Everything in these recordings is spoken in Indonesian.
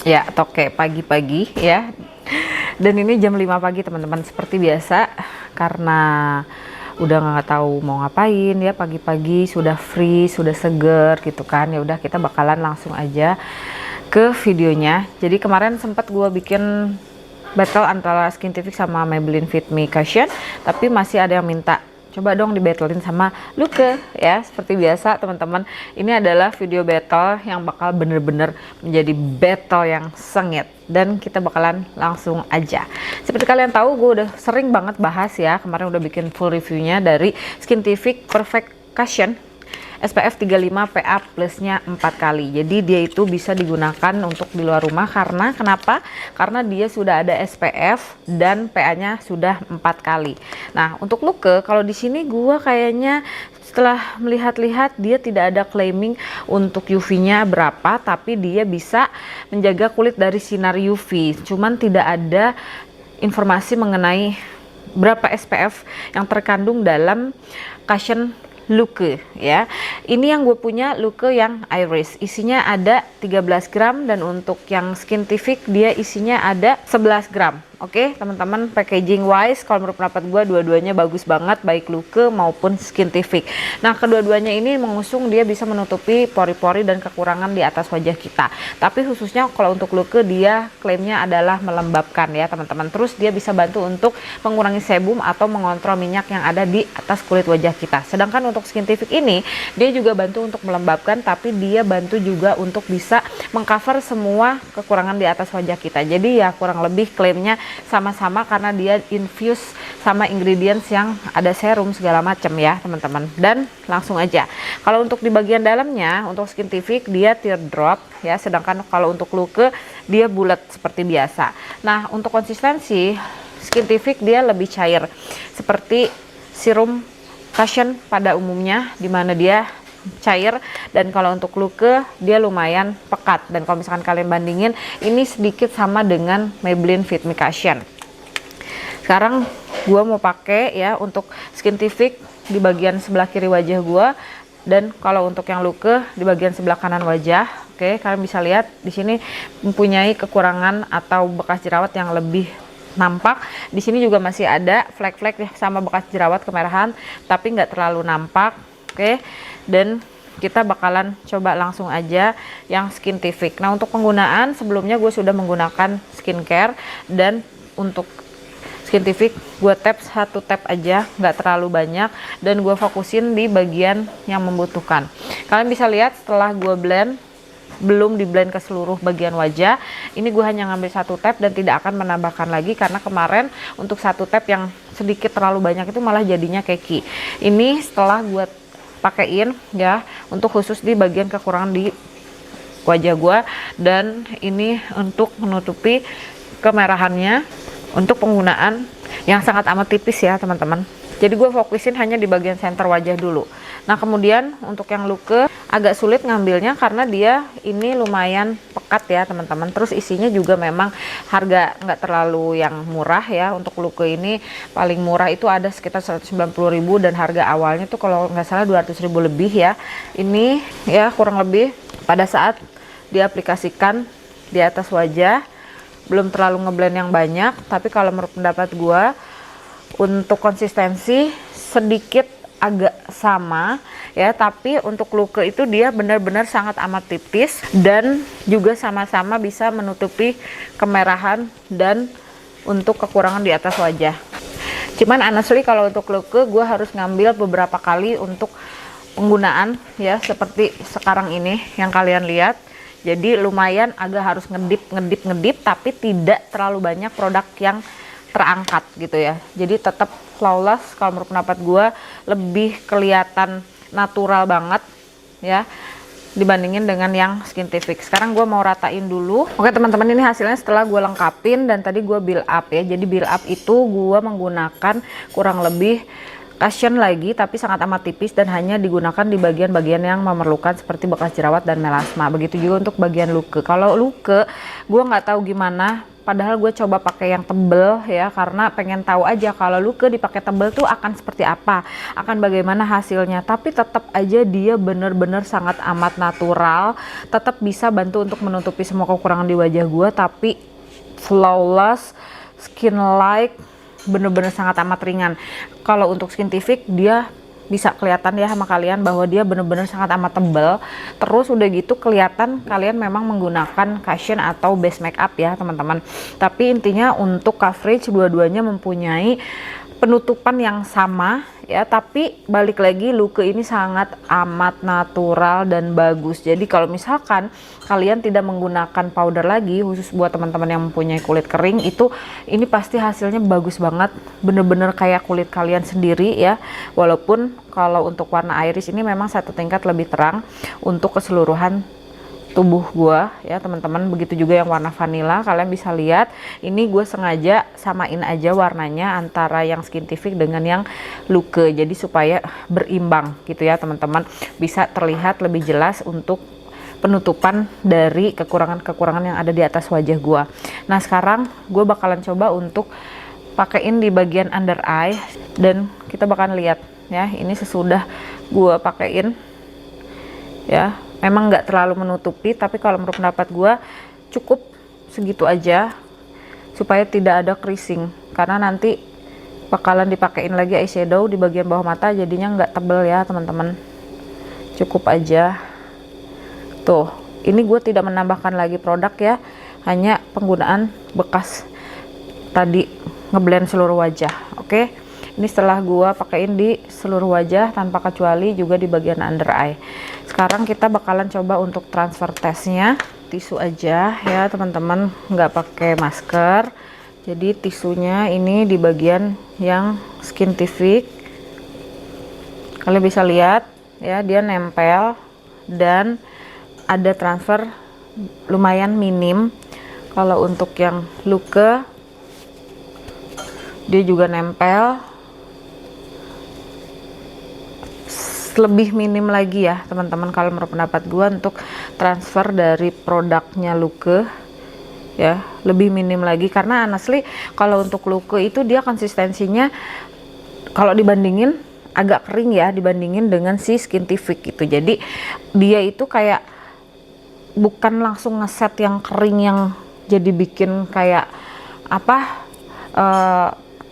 Ya, toke pagi-pagi ya. Dan ini jam 5 pagi teman-teman, seperti biasa karena udah nggak tahu mau ngapain ya, pagi-pagi sudah free, sudah seger gitu kan. Ya udah, kita bakalan langsung aja ke videonya. Jadi kemarin sempat gue bikin battle antara Skintific sama Maybelline Fit Me Cushion, tapi masih ada yang minta coba dong dibattlein sama Luke ya. Seperti biasa teman-teman, ini adalah video battle yang bakal bener-bener menjadi battle yang sengit, dan kita bakalan langsung aja. Seperti kalian tahu, gue udah sering banget bahas ya, kemarin udah bikin full reviewnya dari Skintific Perfect Cushion SPF 35 PA plusnya 4 kali. Jadi dia itu bisa digunakan untuk di luar rumah karena kenapa? Karena dia sudah ada SPF dan PA-nya sudah 4 kali. Nah, untuk Luke kalau di sini gua kayaknya setelah melihat-lihat dia tidak ada claiming untuk UV-nya berapa, tapi dia bisa menjaga kulit dari sinar UV. Cuman tidak ada informasi mengenai berapa SPF yang terkandung dalam cushion Luke ya. Ini yang gue punya Luke yang Iris, isinya ada 13 gram, dan untuk yang Skintific dia isinya ada 11 gram. Oke teman-teman, packaging wise kalau menurut pendapat gue dua-duanya bagus banget, baik Luke maupun Skintific. Nah, kedua-duanya ini mengusung dia bisa menutupi pori-pori dan kekurangan di atas wajah kita. Tapi khususnya kalau untuk Luke dia klaimnya adalah melembabkan ya teman-teman. Terus dia bisa bantu untuk mengurangi sebum atau mengontrol minyak yang ada di atas kulit wajah kita. Sedangkan untuk Skintific ini dia juga bantu untuk melembabkan, tapi dia bantu juga untuk bisa mengcover semua kekurangan di atas wajah kita. Jadi ya kurang lebih klaimnya sama-sama karena dia infuse sama ingredients yang ada serum segala macam ya teman-teman. Dan langsung aja, kalau untuk di bagian dalamnya untuk Skintific dia teardrop ya, sedangkan kalau untuk Luke dia bulat seperti biasa. Nah, untuk konsistensi Skintific dia lebih cair seperti serum cushion pada umumnya, dimana dia cair, dan kalau untuk Luke dia lumayan pekat. Dan kalau misalkan kalian bandingin, ini sedikit sama dengan Maybelline Fit Me Cushion. Sekarang gua mau pakai ya untuk Skintific di bagian sebelah kiri wajah gua, dan kalau untuk yang Luke di bagian sebelah kanan wajah. Oke, kalian bisa lihat di sini mempunyai kekurangan atau bekas jerawat yang lebih nampak. Di sini juga masih ada flek-flek ya, sama bekas jerawat kemerahan, tapi nggak terlalu nampak. Oke, dan kita bakalan coba langsung aja yang Skintific. Nah, untuk penggunaan sebelumnya gue sudah menggunakan skincare, dan untuk Skintific gue tap satu tap aja, nggak terlalu banyak, dan gue fokusin di bagian yang membutuhkan. Kalian bisa lihat setelah gue blend, belum di blend ke seluruh bagian wajah, ini gue hanya ngambil satu tap dan tidak akan menambahkan lagi, karena kemarin untuk satu tap yang sedikit terlalu banyak itu malah jadinya keki. Ini setelah gue pakaiin ya untuk khusus di bagian kekurangan di wajah gue, dan ini untuk menutupi kemerahannya untuk penggunaan yang sangat amat tipis ya teman-teman. Jadi gue fokusin hanya di bagian center wajah dulu. Nah, kemudian untuk yang Luke agak sulit ngambilnya karena dia ini lumayan pekat ya teman-teman. Terus isinya juga memang harga nggak terlalu yang murah ya. Untuk Luke ini paling murah itu ada sekitar 190.000, dan harga awalnya tuh kalau nggak salah 200.000 lebih ya. Ini ya kurang lebih pada saat diaplikasikan di atas wajah belum terlalu ngeblend yang banyak, tapi kalau menurut pendapat gua untuk konsistensi sedikit agak sama ya, tapi untuk Luke itu dia benar-benar sangat amat tipis, dan juga sama-sama bisa menutupi kemerahan dan untuk kekurangan di atas wajah. Cuman honestly kalau untuk Luke gue harus ngambil beberapa kali untuk penggunaan ya, seperti sekarang ini yang kalian lihat. Jadi lumayan agak harus ngedip, tapi tidak terlalu banyak produk yang terangkat gitu ya. Jadi tetap flawless kalau menurut pendapat gue, lebih kelihatan natural banget ya dibandingin dengan yang Skintific. Sekarang gue mau ratain dulu. Oke teman-teman, ini hasilnya setelah gue lengkapin dan tadi gue build up ya. Jadi build up itu gue menggunakan kurang lebih cushion lagi, tapi sangat amat tipis dan hanya digunakan di bagian-bagian yang memerlukan seperti bekas jerawat dan melasma. Begitu juga untuk bagian Luke. Kalau Luke gue nggak tahu gimana Padahal gue coba pakai yang tebel ya, karena pengen tahu aja kalau luke dipakai tebel tuh akan seperti apa, akan bagaimana hasilnya. Tapi tetap aja dia bener-bener sangat amat natural, tetap bisa bantu untuk menutupi semua kekurangan di wajah gue, tapi flawless, skin like, bener-bener sangat amat ringan. Kalau untuk Skintific dia bisa kelihatan ya sama kalian bahwa dia bener-bener sangat amat tebal. Terus udah gitu kelihatan kalian memang menggunakan cushion atau base makeup ya teman-teman. Tapi intinya untuk coverage dua-duanya mempunyai penutupan yang sama ya, tapi balik lagi luke ini sangat amat natural dan bagus. Jadi kalau misalkan kalian tidak menggunakan powder lagi, khusus buat teman-teman yang mempunyai kulit kering, itu ini pasti hasilnya bagus banget, bener-bener kayak kulit kalian sendiri ya. Walaupun kalau untuk warna iris ini memang satu tingkat lebih terang untuk keseluruhan tubuh gua ya teman-teman. Begitu juga yang warna vanilla, kalian bisa lihat ini gue sengaja samain aja warnanya antara yang Skintific dengan yang luke, jadi supaya berimbang gitu ya teman-teman, bisa terlihat lebih jelas untuk penutupan dari kekurangan-kekurangan yang ada di atas wajah gua. Nah sekarang gue bakalan coba untuk pakein di bagian under eye, dan kita bakalan lihat ya ini sesudah gue pakein ya. Memang nggak terlalu menutupi, tapi kalau menurut pendapat gue cukup segitu aja supaya tidak ada creasing, karena nanti bakalan dipakein lagi eyeshadow di bagian bawah mata, jadinya nggak tebel ya teman-teman. Cukup aja tuh. Ini gue tidak menambahkan lagi produk ya, hanya penggunaan bekas tadi ngeblend seluruh wajah. Oke, ini setelah gua pakein di seluruh wajah tanpa kecuali juga di bagian under eye. Sekarang kita bakalan coba untuk transfer testnya. Tisu aja ya teman-teman, nggak pakai masker. Jadi tisunya ini di bagian yang Skintific, kalian bisa lihat ya, dia nempel dan ada transfer lumayan minim. Kalau untuk yang luke dia juga nempel, lebih minim lagi ya teman-teman kalau menurut pendapat gue untuk transfer dari produknya luke ya, lebih minim lagi. Karena honestly kalau untuk luke itu dia konsistensinya kalau dibandingin agak kering ya dibandingin dengan si Skintific gitu. Jadi dia itu kayak bukan langsung ngeset yang kering yang jadi bikin kayak apa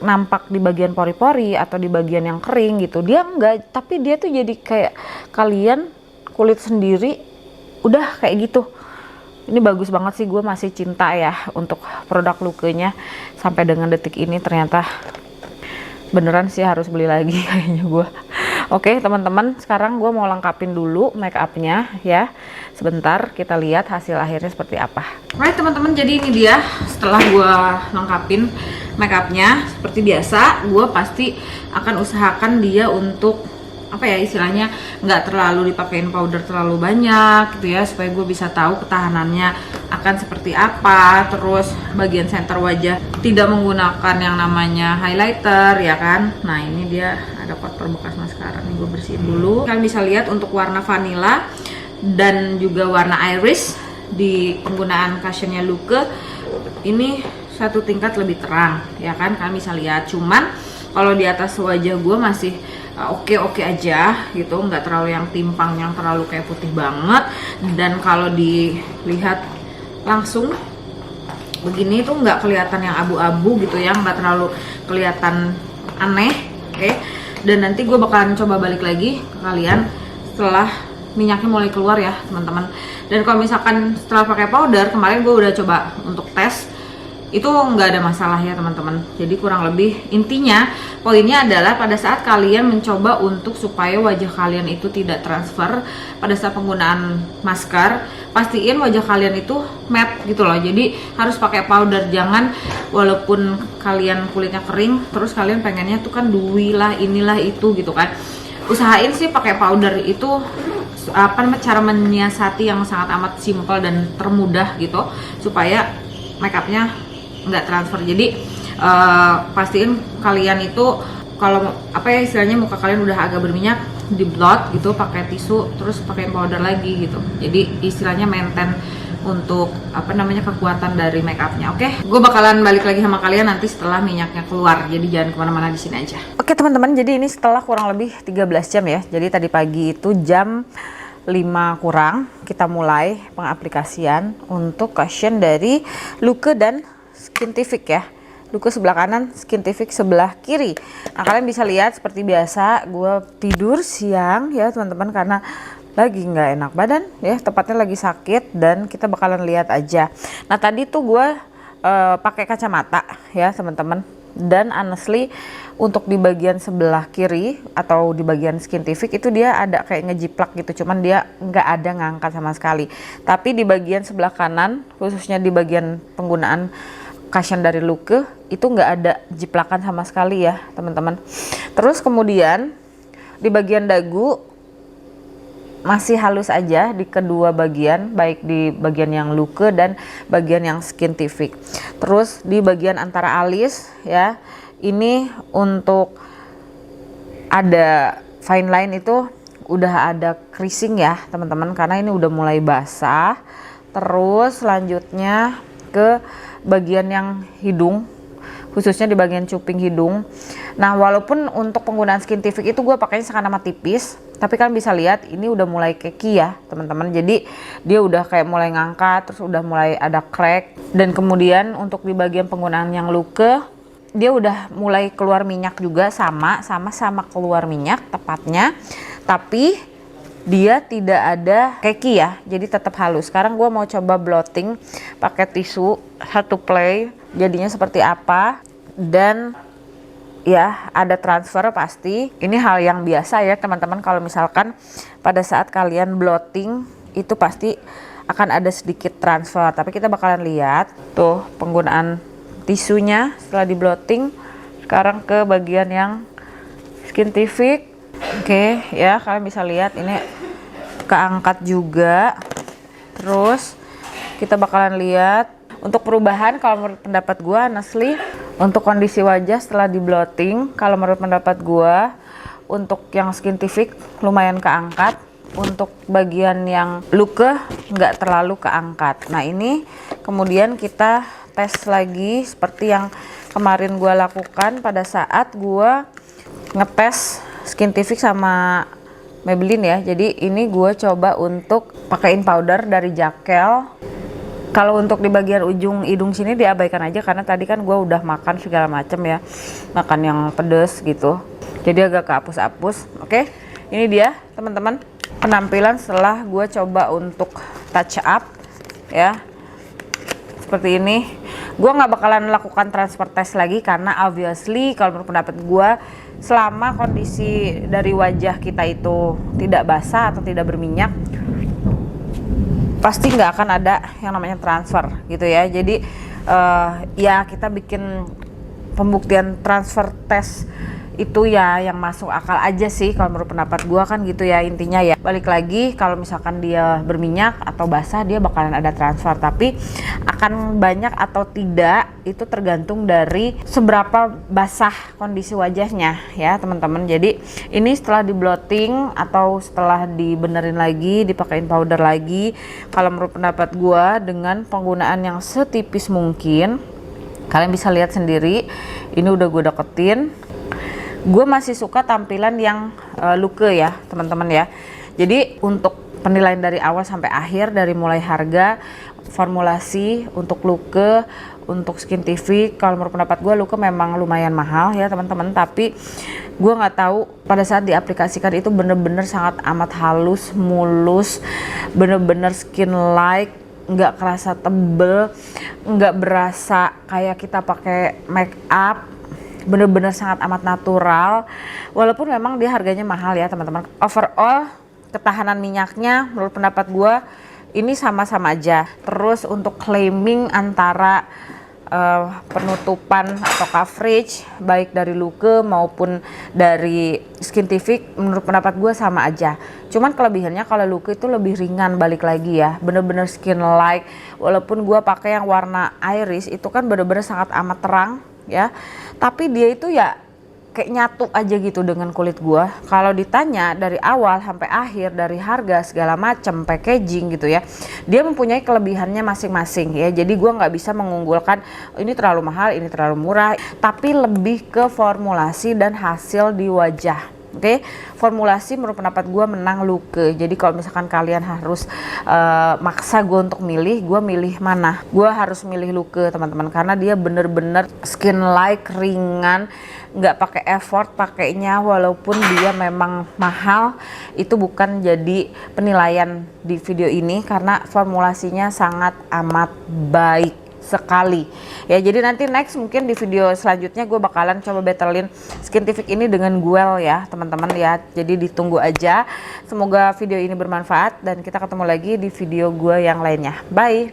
nampak di bagian pori-pori atau di bagian yang kering gitu. Dia enggak, tapi dia tuh jadi kayak kalian kulit sendiri udah kayak gitu. Ini bagus banget sih, gue masih cinta ya untuk produk lukenya sampai dengan detik ini. Ternyata beneran sih harus beli lagi kayaknya gue. Oke teman-teman, sekarang gue mau lengkapin dulu make upnya ya. Sebentar kita lihat hasil akhirnya seperti apa. Alright teman-teman, jadi ini dia setelah gue lengkapin make upnya. Seperti biasa gue pasti akan usahakan dia untuk apa ya istilahnya nggak terlalu dipakein powder terlalu banyak gitu ya, supaya gue bisa tahu ketahanannya akan seperti apa. Terus bagian center wajah tidak menggunakan yang namanya highlighter ya kan. Nah ini dia ada kotor bekas maskara nih, gue bersihin dulu. Kalian bisa lihat untuk warna vanilla dan juga warna iris di penggunaan cushionnya luke ini satu tingkat lebih terang ya kan, kalian bisa lihat. Cuman kalau di atas wajah gue masih oke aja gitu, nggak terlalu yang timpang yang terlalu kayak putih banget. Dan kalau dilihat langsung begini tuh nggak kelihatan yang abu-abu gitu ya, nggak terlalu kelihatan aneh. Oke, dan nanti gue bakalan coba balik lagi ke kalian setelah minyaknya mulai keluar ya teman-teman. Dan kalau misalkan setelah pakai powder, kemarin gue udah coba untuk tes, itu nggak ada masalah ya teman-teman. Jadi kurang lebih intinya poinnya adalah pada saat kalian mencoba untuk supaya wajah kalian itu tidak transfer pada saat penggunaan masker, pastiin wajah kalian itu matte gitu loh. Jadi harus pakai powder, jangan walaupun kalian kulitnya kering terus kalian pengennya tuh kan dewy lah inilah itu gitu kan. Usahain sih pakai powder itu apa namanya, cara menyiasati yang sangat amat simple dan termudah gitu supaya makeupnya nggak transfer. Jadi pastiin kalian itu kalau apa ya istilahnya muka kalian udah agak berminyak, di blot gitu pakai tisu terus pakai powder lagi gitu. Jadi istilahnya maintain untuk apa namanya kekuatan dari make upnya. Oke, gue bakalan balik lagi sama kalian nanti setelah minyaknya keluar, jadi jangan kemana-mana di sini aja. Oke teman-teman, jadi ini setelah kurang lebih 13 jam ya. Jadi tadi pagi itu jam 5 kurang kita mulai pengaplikasian untuk cushion dari Luke dan Skintific ya. Luke sebelah kanan, Skintific sebelah kiri. Nah kalian bisa lihat seperti biasa gue tidur siang ya teman-teman, karena lagi nggak enak badan ya, tepatnya lagi sakit, dan kita bakalan lihat aja. Nah tadi tuh gue pakai kacamata ya teman-teman, dan honestly untuk di bagian sebelah kiri atau di bagian Skintific itu dia ada kayak ngejiplak gitu, cuman dia nggak ada ngangkat sama sekali. Tapi di bagian sebelah kanan, khususnya di bagian penggunaan cushion dari Luke itu nggak ada jiplakan sama sekali ya teman-teman. Terus kemudian di bagian dagu masih halus aja di kedua bagian, baik di bagian yang Luke dan bagian yang Skintific. Terus di bagian antara alis ya, ini untuk ada fine line itu udah ada creasing ya teman-teman, karena ini udah mulai basah. Terus selanjutnya ke bagian yang hidung, khususnya di bagian cuping hidung. Nah walaupun untuk penggunaan Skintific itu gue pakainya sekarang tipis, tapi kalian bisa lihat ini udah mulai keki ya teman-teman. Jadi dia udah kayak mulai ngangkat, terus udah mulai ada crack. Dan kemudian untuk di bagian penggunaan yang Luke, dia udah mulai keluar minyak juga, sama keluar minyak tepatnya, tapi dia tidak ada keki ya, jadi tetap halus. Sekarang gue mau coba blotting pakai tisu satu play, jadinya seperti apa. Dan ya ada transfer pasti, ini hal yang biasa ya teman-teman. Kalau misalkan pada saat kalian blotting itu pasti akan ada sedikit transfer, tapi kita bakalan lihat tuh penggunaan tisunya setelah di blotting. Sekarang ke bagian yang Skintific. Oke ya, kalian bisa lihat ini keangkat juga. Terus kita bakalan lihat untuk perubahan. Kalau menurut pendapat gue honestly, untuk kondisi wajah setelah di blotting, kalau menurut pendapat gue untuk yang Skintific lumayan keangkat, untuk bagian yang Luke nggak terlalu keangkat. Nah ini kemudian kita tes lagi seperti yang kemarin gue lakukan pada saat gue ngetes Skintific sama Maybelline ya. Jadi ini gue coba untuk pakaiin powder dari Jaquel. Kalau untuk di bagian ujung hidung sini diabaikan aja, karena tadi kan gue udah makan segala macem ya, makan yang pedes gitu, jadi agak kehapus-hapus. Oke, ini dia teman-teman penampilan setelah gue coba untuk touch up ya, seperti ini. Gue nggak bakalan lakukan transfer test lagi, karena obviously kalau menurut pendapat gue, selama kondisi dari wajah kita itu tidak basah atau tidak berminyak, pasti nggak akan ada yang namanya transfer gitu ya. Jadi ya kita bikin pembuktian transfer test itu ya yang masuk akal aja sih kalau menurut pendapat gua kan gitu ya. Intinya ya balik lagi, kalau misalkan dia berminyak atau basah dia bakalan ada transfer, tapi akan banyak atau tidak itu tergantung dari seberapa basah kondisi wajahnya ya teman-teman. Jadi ini setelah di blotting atau setelah dibenerin lagi, dipakein powder lagi, kalau menurut pendapat gua dengan penggunaan yang setipis mungkin, kalian bisa lihat sendiri ini udah gue deketin. Gue masih suka tampilan yang Luke ya teman-teman ya. Jadi untuk penilaian dari awal sampai akhir, dari mulai harga, formulasi untuk Luke, untuk Skintific, kalau menurut pendapat gue Luke memang lumayan mahal ya teman-teman. Tapi gue nggak tahu pada saat diaplikasikan itu bener-bener sangat amat halus, mulus, bener-bener skin like, nggak kerasa tebel, nggak berasa kayak kita pakai make up, bener-bener sangat amat natural. Walaupun memang dia harganya mahal ya teman-teman. Overall ketahanan minyaknya menurut pendapat gue ini sama-sama aja. Terus untuk claiming antara penutupan atau coverage baik dari Luke maupun dari Skintific menurut pendapat gue sama aja. Cuman kelebihannya kalau Luke itu lebih ringan, balik lagi ya, bener-bener skin like. Walaupun gue pakai yang warna iris itu kan bener-bener sangat amat terang ya, tapi dia itu ya kayak nyatu aja gitu dengan kulit gua. Kalau ditanya dari awal sampai akhir, dari harga segala macam, packaging gitu ya, dia mempunyai kelebihannya masing-masing ya. Jadi gua nggak bisa mengunggulkan ini terlalu mahal, ini terlalu murah, tapi lebih ke formulasi dan hasil di wajah. Oke, formulasi menurut pendapat gue menang Luke. Jadi kalau misalkan kalian harus maksa gue untuk milih, gue milih mana? Gue harus milih Luke teman-teman, karena dia bener-bener skin like, ringan, nggak pakai effort pakainya. Walaupun dia memang mahal, itu bukan jadi penilaian di video ini, karena formulasinya sangat amat baik sekali ya. Jadi nanti next mungkin di video selanjutnya gue bakalan coba battlein Skintific ini dengan Guel ya teman-teman ya. Jadi ditunggu aja, semoga video ini bermanfaat dan kita ketemu lagi di video gue yang lainnya. Bye.